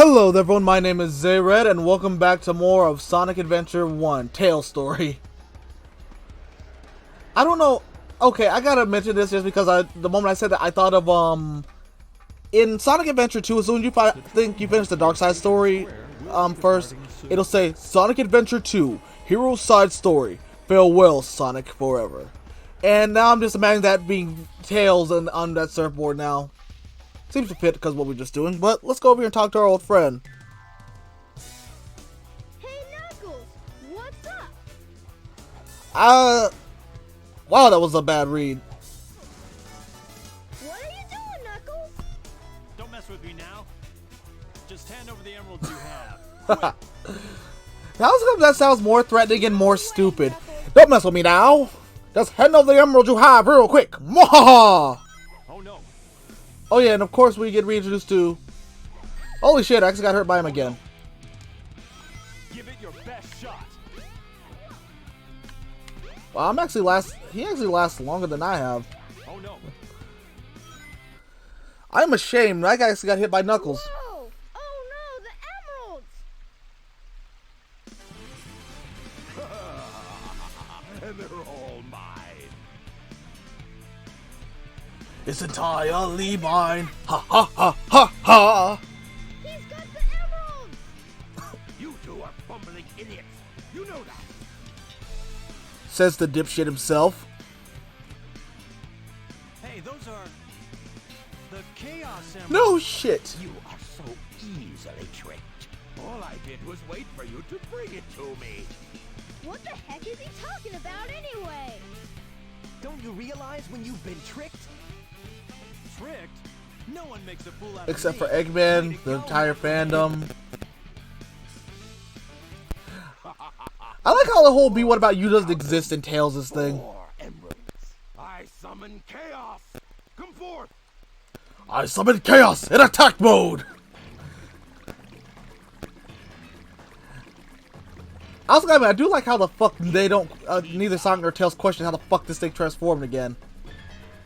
Hello there everyone, my name is Zayred and welcome back to more of Sonic Adventure 1 Tale Story. I don't know, okay, I gotta mention this just because the moment I said that I thought of in Sonic Adventure 2, as soon as you think you finish the Dark Side story first, it'll say Sonic Adventure 2 Hero Side Story, farewell Sonic forever. And now I'm just imagining that being Tails on that surfboard now. Seems to fit because of what we're just doing, but let's go over here and talk to our old friend. Hey Knuckles, what's up? Wow, that was a bad read. What are you doing, Knuckles? Don't mess with me now. Just hand over the emeralds you have. That sounds more threatening and more stupid. Don't mess with me now. Just hand over the emerald you have real quick. Mwahaha! Oh no. Oh yeah, and of course we get reintroduced to... Holy shit, I actually got hurt by him again. Give it your best shot. Wow, he actually lasts longer than I have. Oh no. I'm ashamed. I actually got hit by Knuckles. Whoa! Oh no, the emeralds! And they're all mine. It's entirely mine. Ha ha ha ha ha! He's got the emeralds! You two are fumbling idiots. You know that. Says the dipshit himself. Hey, those are the Chaos Emeralds. No shit. You are so easily tricked. All I did was wait for you to bring it to me. What the heck is he talking about anyway? Don't you realize when you've been tricked? Tricked? No one makes a fool out Except for of me. Eggman, the entire fandom. I like how the whole "Be What About You" doesn't exist in Tails' thing. Four emeralds. I summon chaos. Come forth. I summon chaos in attack mode! I do like how the fuck they don't, neither Sonic nor Tails question how the fuck this thing transformed again.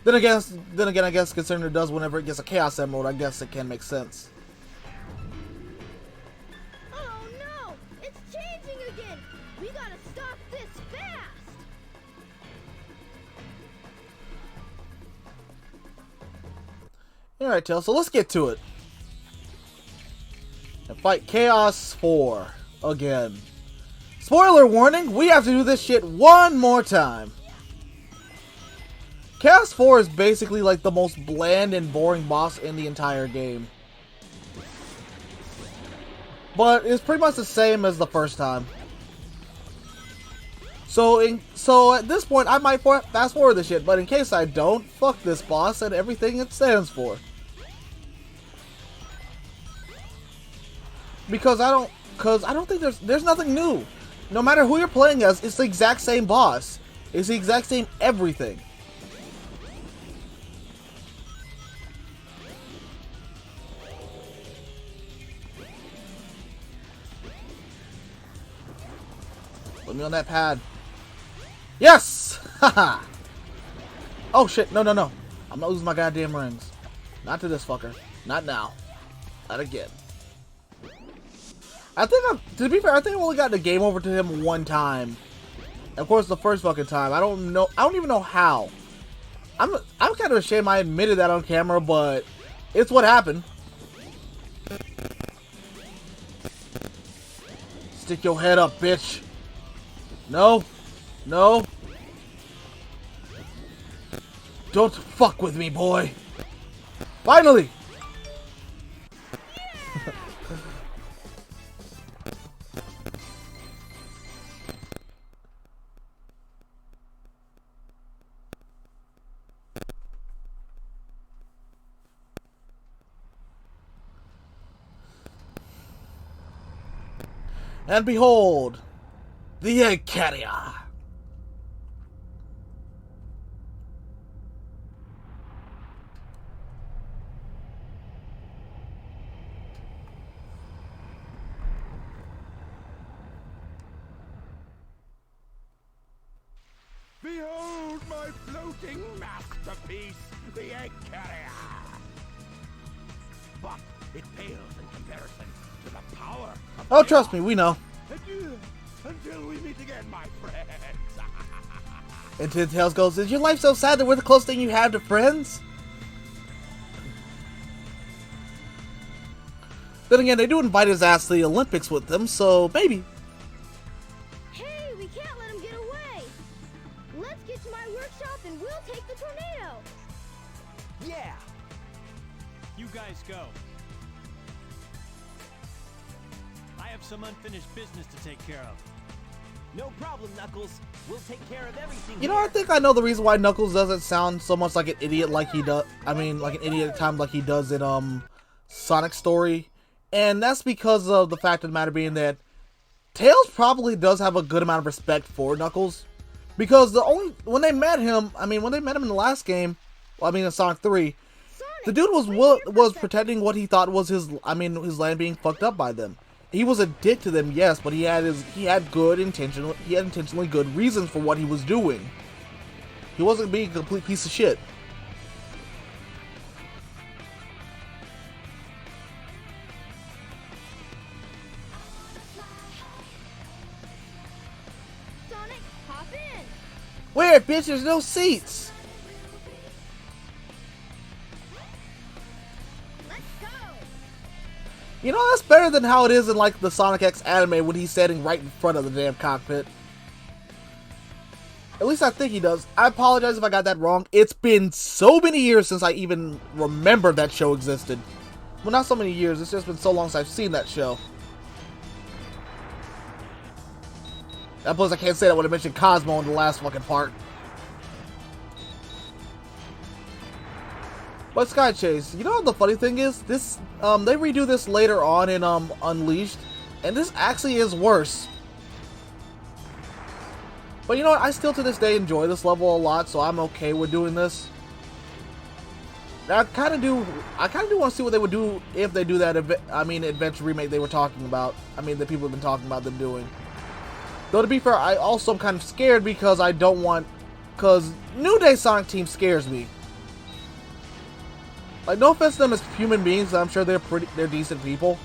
Then again, I guess considering it does whenever it gets a Chaos Emerald, I guess it can make sense. Oh no! It's changing again! We gotta stop this fast! Alright, Tails, so let's get to it. And fight Chaos 4 again. Spoiler warning, we have to do this shit one more time. Chaos 4 is basically like the most bland and boring boss in the entire game. But it's pretty much the same as the first time. So at this point, I might fast forward this shit, but in case I don't, fuck this boss and everything it stands for. Because I don't think there's nothing new. No matter who you're playing as, it's the exact same boss. It's the exact same everything. Put me on that pad. Yes! Haha! Oh shit, no. I'm not losing my goddamn rings. Not to this fucker. Not now. Not again. To be fair, I think I've only gotten the game over to him one time. Of course, the first fucking time. I don't even know how. I'm kind of ashamed I admitted that on camera, but it's what happened. Stick your head up, bitch. No. Don't fuck with me, boy. Finally! And behold, the Egg Carrier. Behold my floating masterpiece, the Egg Carrier. But it pales in comparison. to the power of Oh, trust me, we know. Adieu, until we meet again, my friends. And then Tails goes, is your life so sad that we're the closest thing you have to friends? Then again, they do invite his ass to the Olympics with them, so maybe. Hey, we can't let him get away. Let's get to my workshop and we'll take the tornado. Yeah. You guys go. I have some unfinished business to take care of. No problem, Knuckles. We'll take care of everything. You know, I think I know the reason why Knuckles doesn't sound so much like an idiot like he does. I mean, like an idiot at times like he does in Sonic Story. And that's because of the fact of the matter being that Tails probably does have a good amount of respect for Knuckles. Because when they met him in the last game, well, I mean in Sonic 3, Sonic, the dude was protecting what he thought was his land being fucked up by them. He was a dick to them, yes, but he had intentionally good reasons for what he was doing. He wasn't being a complete piece of shit. Sonic, hop in. Where, bitch? There's no seats. Let's go. You know, that's better than how it is in, like, the Sonic X anime when he's standing right in front of the damn cockpit. At least I think he does. I apologize if I got that wrong. It's been so many years since I even remembered that show existed. Well, not so many years. It's just been so long since I've seen that show. And plus, I can't say that when I mentioned Cosmo in the last fucking part. But Sky Chase, you know what the funny thing is? This, they redo this later on in, Unleashed, and this actually is worse. But you know what? I still to this day enjoy this level a lot, so I'm okay with doing this. I kind of do want to see what they would do if they do that, Adventure remake they were talking about. I mean, that people have been talking about them doing. Though to be fair, I also am kind of scared because because New Day Sonic Team scares me. Like, no offense to them as human beings, I'm sure they're decent people.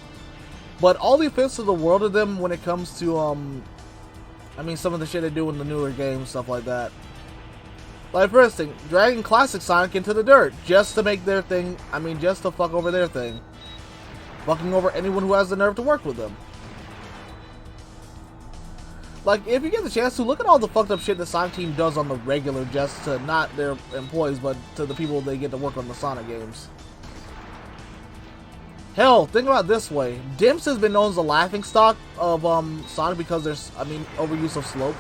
But all the offense of the world of them when it comes to, some of the shit they do in the newer games, stuff like that. Like, for instance, dragging classic Sonic into the dirt just to make their thing, just to fuck over their thing. Fucking over anyone who has the nerve to work with them. Like, if you get the chance to, look at all the fucked up shit the Sonic Team does on the regular, just to not their employees, but to the people they get to work on the Sonic games. Hell, think about it this way. Dimps has been known as the laughingstock of Sonic because there's, overuse of slope.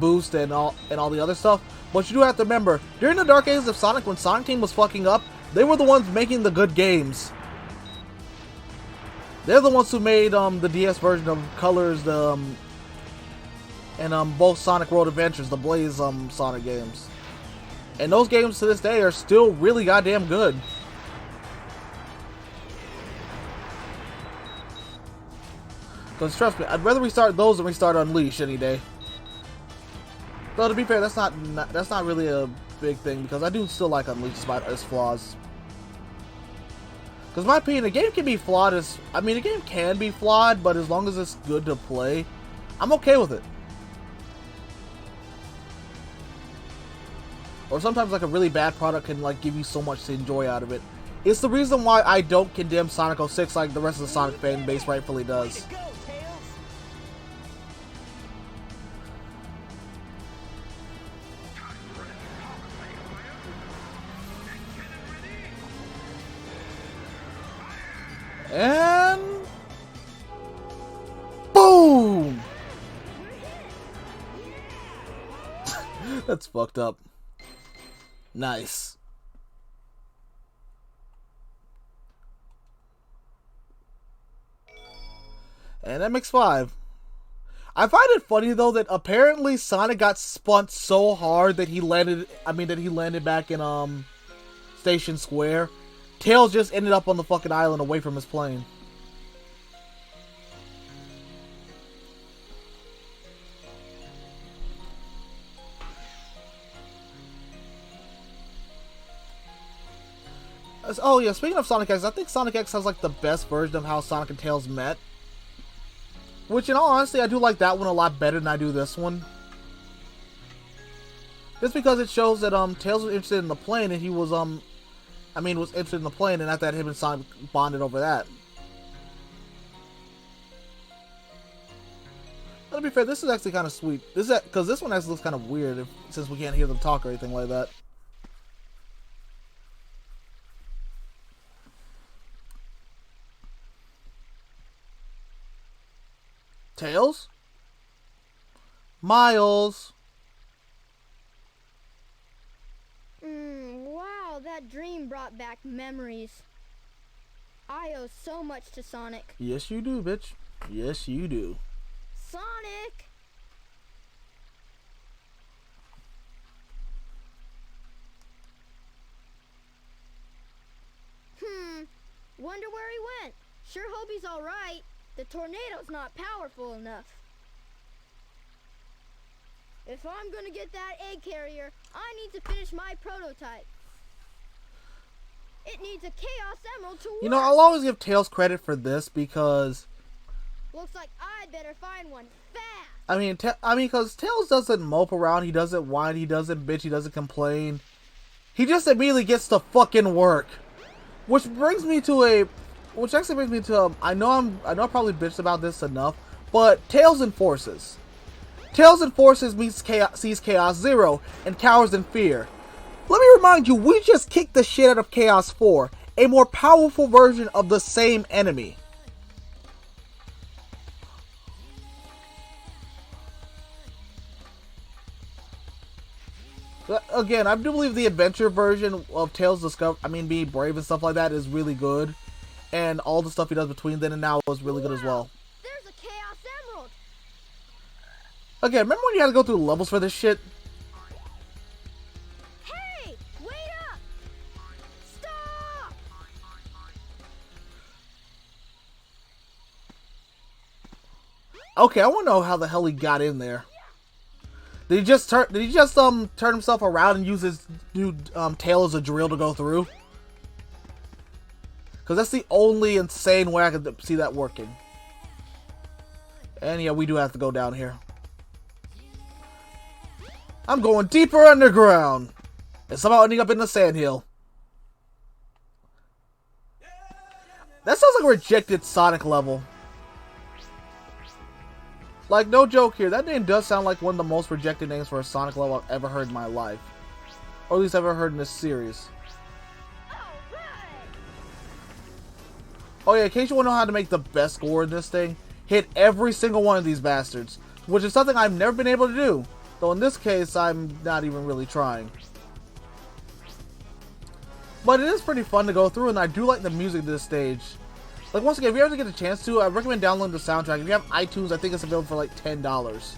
Boost and all the other stuff. But you do have to remember, during the dark ages of Sonic, when Sonic Team was fucking up, they were the ones making the good games. They're the ones who made the DS version of Colors, and both Sonic World Adventures, the Blaze Sonic games. And those games to this day are still really goddamn good. Because trust me, I'd rather restart those than restart Unleashed any day. Though to be fair, that's not really a big thing because I do still like Unleashed despite its flaws. Because in my opinion, the game can be flawed the game can be flawed, but as long as it's good to play, I'm okay with it. Or sometimes like a really bad product can like give you so much to enjoy out of it. It's the reason why I don't condemn Sonic 06 like the rest of the Sonic fan base rightfully does. Way to go, Tails. And boom! That's fucked up. Nice. And MX5. I find it funny though that apparently Sonic got spun so hard that he landed back in Station Square. Tails just ended up on the fucking island away from his plane. Oh yeah, speaking of Sonic X, I think Sonic X has like the best version of how Sonic and Tails met. Which, in all honesty, I do like that one a lot better than I do this one. Just because it shows that Tails was interested in the plane, and he was was interested in the plane, and after that, him and Sonic bonded over that. But to be fair, this is actually kind of sweet. Because this one actually looks kind of weird since we can't hear them talk or anything like that. Tails? Miles? Wow, that dream brought back memories. I owe so much to Sonic. Yes, you do, bitch. Yes, you do. Sonic! Wonder where he went. Sure hope he's alright. The tornado's not powerful enough. If I'm gonna get that egg carrier, I need to finish my prototype. It needs a Chaos Emerald to work. You know, I'll always give Tails credit for this because... Looks like I'd better find one fast. I mean, because Tails doesn't mope around, he doesn't whine, he doesn't bitch, he doesn't complain. He just immediately gets to fucking work. Which actually brings me to I know I probably bitched about this enough, but Tails Enforces. Tails Enforces sees Chaos Zero and cowers in fear. Let me remind you, we just kicked the shit out of Chaos 4, a more powerful version of the same enemy. Again, I do believe the adventure version of Tails being brave and stuff like that is really good. And all the stuff he does between then and now was really good as well. There's a Chaos Emerald. Again, remember when you had to go through levels for this shit? Hey, wait up! Stop! Okay, I want to know how the hell he got in there. Did he just turn himself around and use his new tail as a drill to go through? Because that's the only insane way I could see that working. And yeah, we do have to go down here. I'm going deeper underground. And somehow ending up in the sandhill. That sounds like a rejected Sonic level. Like, no joke here, that name does sound like one of the most rejected names for a Sonic level I've ever heard in my life. Or at least ever heard in this series. Oh yeah, in case you want to know how to make the best score in this thing, hit every single one of these bastards. Which is something I've never been able to do. Though in this case, I'm not even really trying. But it is pretty fun to go through, and I do like the music to this stage. Like, once again, if you ever get a chance to, I recommend downloading the soundtrack. If you have iTunes, I think it's available for like $10.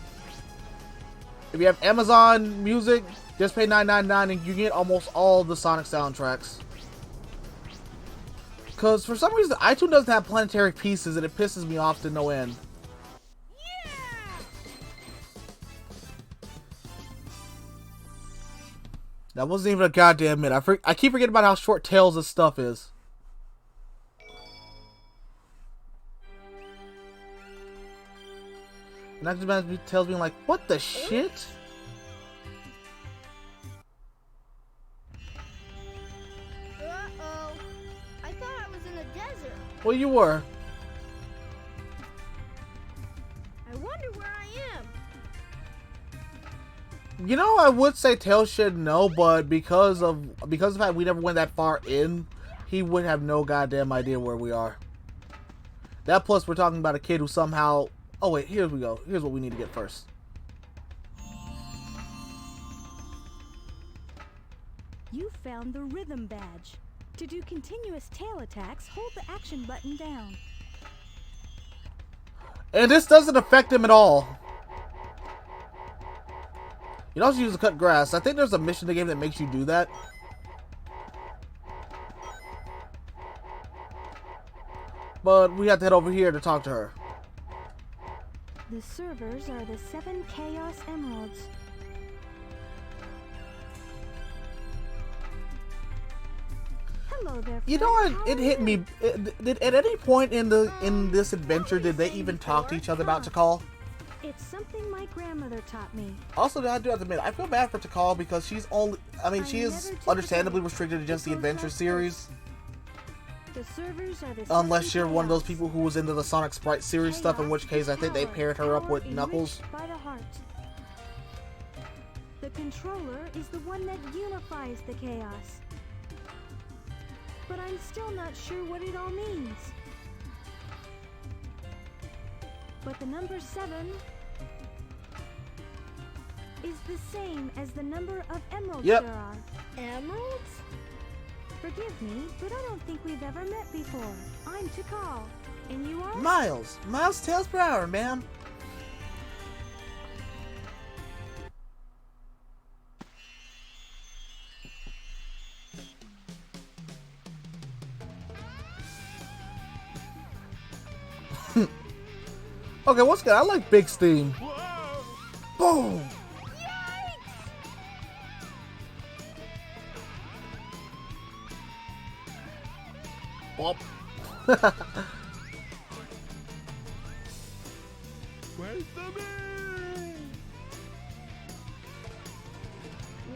If you have Amazon Music, just pay $9.99 and you get almost all the Sonic soundtracks. Because for some reason, iTunes doesn't have planetary pieces, and it pisses me off to no end. That wasn't even a goddamn minute. I keep forgetting about how short Tails' stuff is. And that just tells me like, what the shit? Uh-oh. I thought I was in the desert. Well, you were. I wonder where I am. You know, I would say Tails should know, but because of the fact we never went that far in, he would have no goddamn idea where we are. That plus we're talking about a kid who somehow... Oh wait, here we go. Here's what we need to get first. You found the rhythm badge. To do continuous tail attacks, hold the action button down. And this doesn't affect him at all. You can also use to cut grass. I think there's a mission in the game that makes you do that. But we have to head over here to talk to her. The servers are the 7 Chaos Emeralds. Hello, follow their You know friend what? It hit me. Did at any point in this adventure did they even talk to each other about Tikal? It's something my grandmother taught me. Also, I do have to admit, I feel bad for Tikal because she's only. I mean, she is understandably restricted to just the adventure series. The servers are the Unless seven you're one of those chaos. people who was into the Sonic Sprite series stuff, in which case I think they paired her up with Knuckles. By the heart. The controller is the one that unifies the chaos. But I'm still not sure what it all means. But the number 7 is the same as the number of emeralds Yep. there are. Emeralds? Forgive me, but I don't think we've ever met before. I'm Tikal, and you are? Miles Tails per hour, man. Okay, what's good? I like Big's theme. Boom. Bop. Where's the man?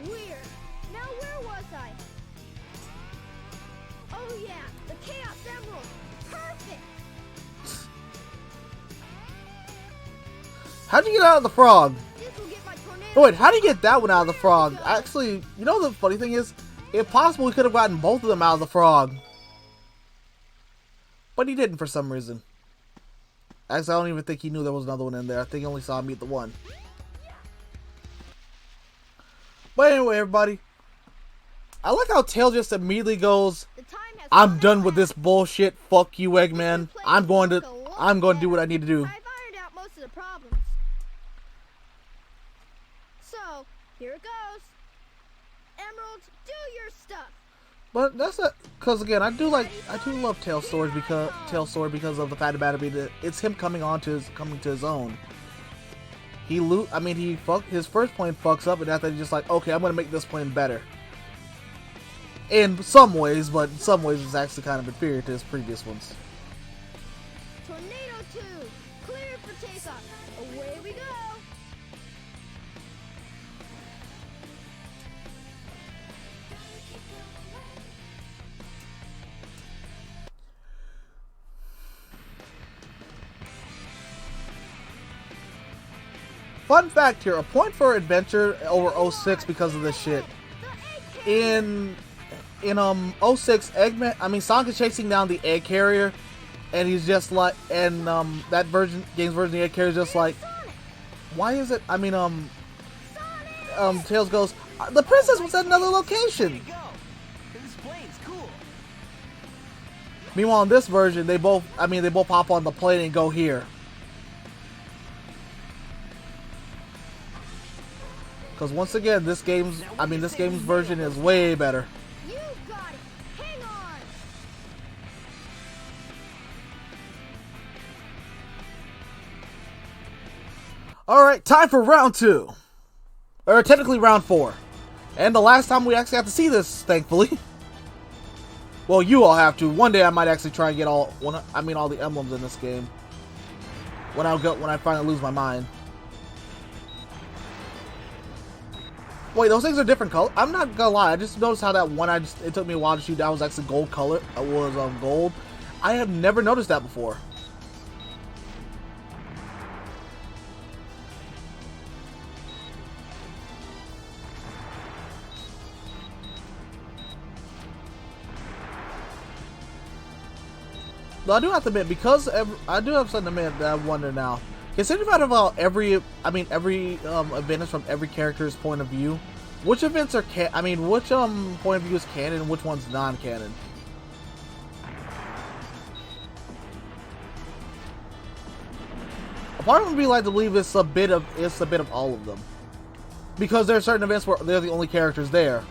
Weird. Now where was I? Oh yeah, the Chaos Emerald. Perfect. How'd you get out of the frog? This will get my tornado. Oh, wait, how do you get that one out of the frog? Actually, you know the funny thing is, if possible, we could have gotten both of them out of the frog. But he didn't for some reason. Actually, I don't even think he knew there was another one in there. I think he only saw me at the one. But anyway, everybody. I like how Tails just immediately goes, The time has I'm come done at with last. this bullshit. Fuck you, Eggman. I'm going to do what I need to do. I've ironed out most of the problems. So, here it goes. Emeralds, do your stuff. But that's not, because again, I do love Tails' story because of the fact about it being that it's him coming to his own. His first plane fucks up, and after he's just like, okay, I'm gonna make this plane better. In some ways, but in some ways it's actually kind of inferior to his previous ones. Tornado 2, clear for takeoff. Away we go. Fun fact here, a point for adventure over 06 because of this shit. The egg In 06, Sonic is chasing down the egg carrier, and he's just like, and that game's version of the egg carrier is just like, why is it? Tails goes, the princess was at another location. Way to go! This plane's cool. Meanwhile, in this version, they both hop on the plane and go here. Because once again, this game's version is way better. You got it. Hang on. Alright, time for round 2. Or technically round 4. And the last time we actually have to see this, thankfully. Well, you all have to. One day I might actually try and get all the emblems in this game. When I finally lose my mind. Wait, those things are different color. I'm not gonna lie, I just noticed how that one it took me a while to shoot down was actually gold color. It was gold. I have never noticed that before. But I do have to admit, because I do have something to admit that I wonder now. Considering about every event is from every character's point of view, which events are which point of view is canon and which one's non-canon? A part of me would be like to believe it's a bit of all of them, because there are certain events where they're the only characters there.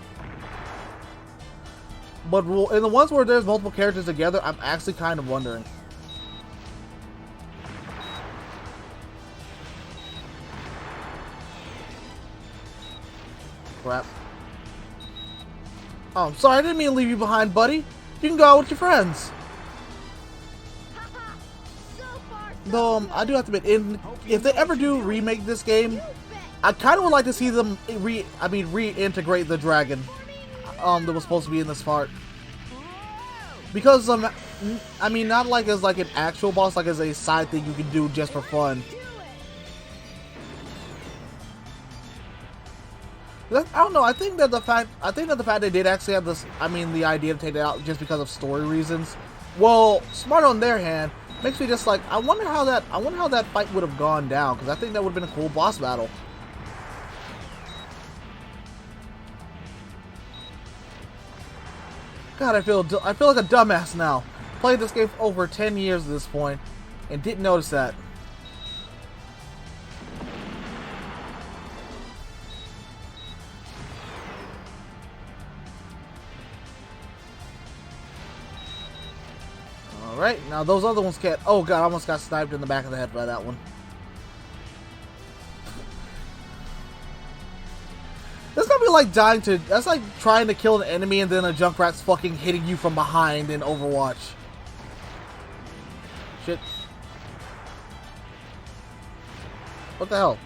But in the ones where there's multiple characters together, I'm actually kind of wondering. Crap. Oh, I'm sorry, I didn't mean to leave you behind, buddy. You can go out with your friends. Haha. So far, so Though good. I do have to admit, if they ever do remake this game, You bet. I kind of would like to see them reintegrate the dragon that was supposed to be in this part. Because I mean, not like as like an actual boss, like as a side thing you can do just for fun. Do it. I don't know. I think that the fact they did actually have this. I mean, the idea to take it out just because of story reasons. Well, smart on their hand makes me just like I wonder how that fight would have gone down, because I think that would have been a cool boss battle. God, I feel like a dumbass now. Played this game for over 10 years at this point and didn't notice that. Alright, now those other ones can't... Oh god, I almost got sniped in the back of the head by that one. That's gonna be like dying to... That's like trying to kill an enemy and then a Junkrat's fucking hitting you from behind in Overwatch. Shit. What the hell?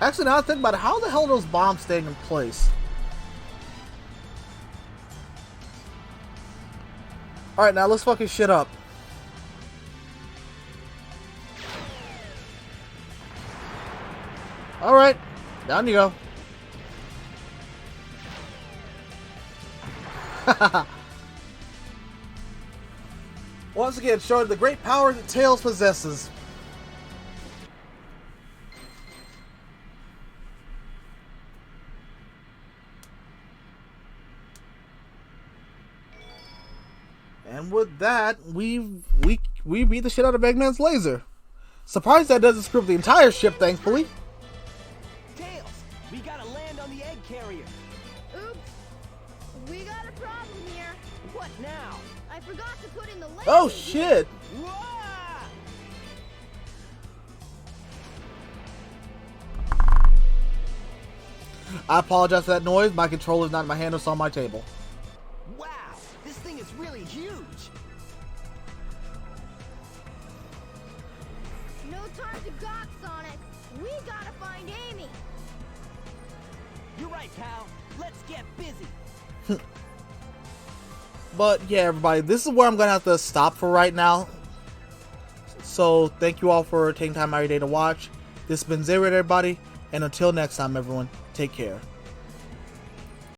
Actually, now I think about it, how the hell are those bombs staying in place? Alright, now let's fucking shit up. Alright, down you go. Once again, showing the great power that Tails possesses. And with that, we beat the shit out of Eggman's laser. Surprised that doesn't screw up the entire ship, thankfully. Tails, we gotta land on the egg carrier. Oops. We got a problem here. What now? I forgot to put in the laser. Oh shit! Whoa! I apologize for that noise. My controller's not in my hand, it's on my table. Wow, this thing is really huge. No time to gawk, Sonic. We gotta find Amy. You're right, Cal. Let's get busy. But yeah, everybody, this is where I'm gonna have to stop for right now. So thank you all for taking time out of your day to watch. This has been Zero, everybody, and until next time, everyone, take care.